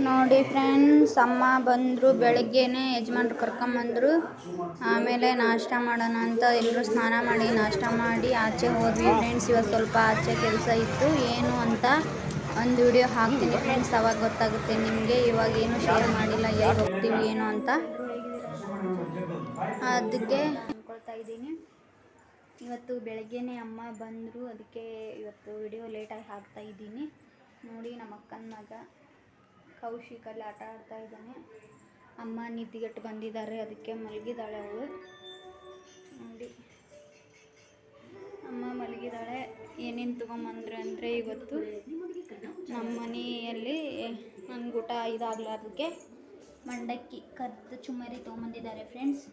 ನೋಡಿ ಫ್ರೆಂಡ್ಸ್, ಅಮ್ಮ ಬಂದರು. ಬೆಳಗ್ಗೆನೆ ಯಜಮಾನ್ರು ಕರ್ಕೊಂಬಂದರು. ಆಮೇಲೆ ನಾಷ್ಟ ಮಾಡೋಣ ಅಂತ ಎಲ್ಲರೂ ಸ್ನಾನ ಮಾಡಿ ನಾಷ್ಟ ಮಾಡಿ ಆಚೆ ಹೋದ್ವಿ ಫ್ರೆಂಡ್ಸ್. ಇವತ್ತು ಸ್ವಲ್ಪ ಆಚೆ ಕೆಲಸ ಇತ್ತು. ಏನು ಅಂತ ಒಂದು ವಿಡಿಯೋ ಹಾಕ್ತೀನಿ ಫ್ರೆಂಡ್ಸ್, ಅವಾಗ ಗೊತ್ತಾಗುತ್ತೆ ನಿಮಗೆ. ಇವಾಗ ಏನು ಶೇರ್ ಮಾಡಿಲ್ಲ, ಎಲ್ಲಿ ಹೋಗ್ತೀವಿ ಏನು ಅಂತ, ಅದಕ್ಕೆ ಅಂದ್ಕೊಳ್ತಾ ಇದ್ದೀನಿ. ಇವತ್ತು ಬೆಳಗ್ಗೆನೆ ಅಮ್ಮ ಬಂದರು, ಅದಕ್ಕೆ ಇವತ್ತು ವಿಡಿಯೋ ಲೇಟಾಗಿ ಹಾಕ್ತಾ ಇದ್ದೀನಿ. ನೋಡಿ, ನಮ್ಮ ಅಕ್ಕನ ಮಗ ಕೌಶಿಕಲ್ಲಿ ಆಟ ಆಡ್ತಾ ಇದ್ದಾನೆ. ಅಮ್ಮ ನಿದ್ದಿಗೆಟ್ಟು ಬಂದಿದ್ದಾರೆ, ಅದಕ್ಕೆ ಮಲಗಿದ್ದಾಳೆ ಅವಳು. ನೋಡಿ, ಅಮ್ಮ ಮಲಗಿದ್ದಾಳೆ. ಏನೇನು ತೊಗೊಂಬಂದ್ರೆ ಅಂದರೆ, ಇವತ್ತು ನಮ್ಮ ಮನೆಯಲ್ಲಿ ನನಗೆ ಊಟ ಇದಾಗಲಾರ್ದಕ್ಕೆ ಮಂಡಕ್ಕಿ ಕರ್ದು ಚುಮ್ಮರಿ ತೊಗೊಂಬಂದಿದ್ದಾರೆ ಫ್ರೆಂಡ್ಸ್.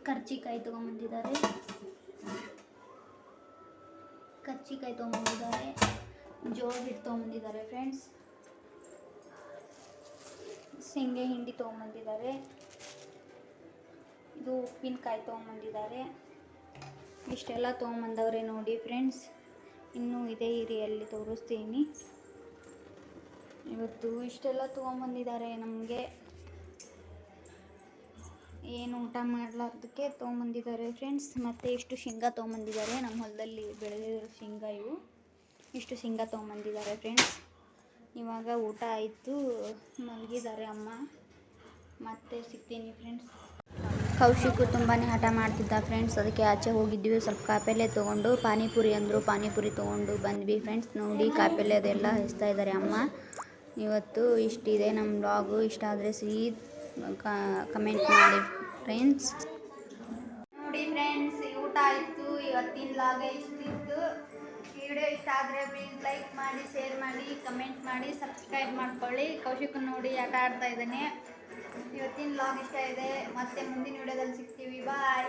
ಕರ್ಜಿಕಾಯಿ ತೊಗೊಂಬಂದಿದ್ದಾರೆ, ಜೋಳ ಹಿಟ್ಟು ತೊಗೊಂಬಂದಿದ್ದಾರೆ ಫ್ರೆಂಡ್ಸ್. ಶೇಂಗೆ ಹಿಂಡಿ ತೊಗೊಂಬಂದಿದ್ದಾರೆ. ಇದು ಉಪ್ಪಿನಕಾಯಿ ತೊಗೊಂಬಂದಿದ್ದಾರೆ. ಇಷ್ಟೆಲ್ಲ ತೊಗೊಂಬಂದವ್ರೆ ನೋಡಿ ಫ್ರೆಂಡ್ಸ್. ಇನ್ನೂ ಇದೆ, ಹಿರಿಯಲ್ಲಿ ತೋರಿಸ್ತೀನಿ. ಇವತ್ತು ಇಷ್ಟೆಲ್ಲ ತೊಗೊಂಬಂದಿದ್ದಾರೆ ನಮಗೆ. ಏನು ಊಟ ಮಾಡಲಾರ್ದಕ್ಕೆ ತೊಗೊಂಬಂದಿದ್ದಾರೆ ಫ್ರೆಂಡ್ಸ್. ಮತ್ತು ಇಷ್ಟು ಶೇಂಗಾ ತೊಗೊಂಬಂದಿದ್ದಾರೆ, ನಮ್ಮ ಹೊಲದಲ್ಲಿ ಬೆಳೆದಿರೋ ಶೇಂಗಾ ಇವು. ಇಷ್ಟು ಶೇಂಗಾ ತೊಗೊಂಬಂದಿದ್ದಾರೆ ಫ್ರೆಂಡ್ಸ್. ಇವಾಗ ಊಟ ಆಯಿತು, ಮಲಗಿದ್ದಾರೆ ಅಮ್ಮ. ಮತ್ತೆ ಸಿಗ್ತೀನಿ ಫ್ರೆಂಡ್ಸ್. ಕೌಶಿಕು ತುಂಬಾ ಹಠ ಮಾಡ್ತಿದ್ದ ಫ್ರೆಂಡ್ಸ್, ಅದಕ್ಕೆ ಆಚೆ ಹೋಗಿದ್ವಿ. ಸ್ವಲ್ಪ ಕಾಯಿಪಲ್ಯ ತೊಗೊಂಡು, ಪಾನಿಪುರಿ ಅಂದರು, ಪಾನಿಪುರಿ ತೊಗೊಂಡು ಬಂದ್ವಿ ಫ್ರೆಂಡ್ಸ್. ನೋಡಿ, ಕಾಯಿಪಲ್ಯ ಅದೆಲ್ಲ ಹಚ್ತಾ ಇದ್ದಾರೆ ಅಮ್ಮ. ಇವತ್ತು ಇಷ್ಟಿದೆ ನಮ್ಮ ಬ್ಲಾಗು. ಇಷ್ಟ ಆದರೆ ಕಮೆಂಟ್ ಮಾಡಿ ಫ್ರೆಂಡ್ಸ್. ನೋಡಿ ಫ್ರೆಂಡ್ಸ್, ಊಟ ಆಯಿತು. ಇವತ್ತಿನ ಲಾಗ ಇಷ್ಟಿತ್ತು. ವಿಡಿಯೋ ಇಷ್ಟ ಆದರೆ ಪ್ಲೀಸ್ ಲೈಕ್ ಮಾಡಿ, ಶೇರ್ ಮಾಡಿ, ಕಮೆಂಟ್ ಮಾಡಿ, ಸಬ್ಸ್ಕ್ರೈಬ್ ಮಾಡ್ಕೊಳ್ಳಿ. ಕೌಶಿಕ್ ನೋಡಿ ಆಟ ಆಡ್ತಾ ಇದ್ದಾನೆ. ಇವತ್ತಿನ ಲಾಗ್ ಇಷ್ಟ ಇದೆ. ಮತ್ತೆ ಮುಂದಿನ ವಿಡಿಯೋದಲ್ಲಿ ಸಿಗ್ತೀವಿ. ಬಾಯ್.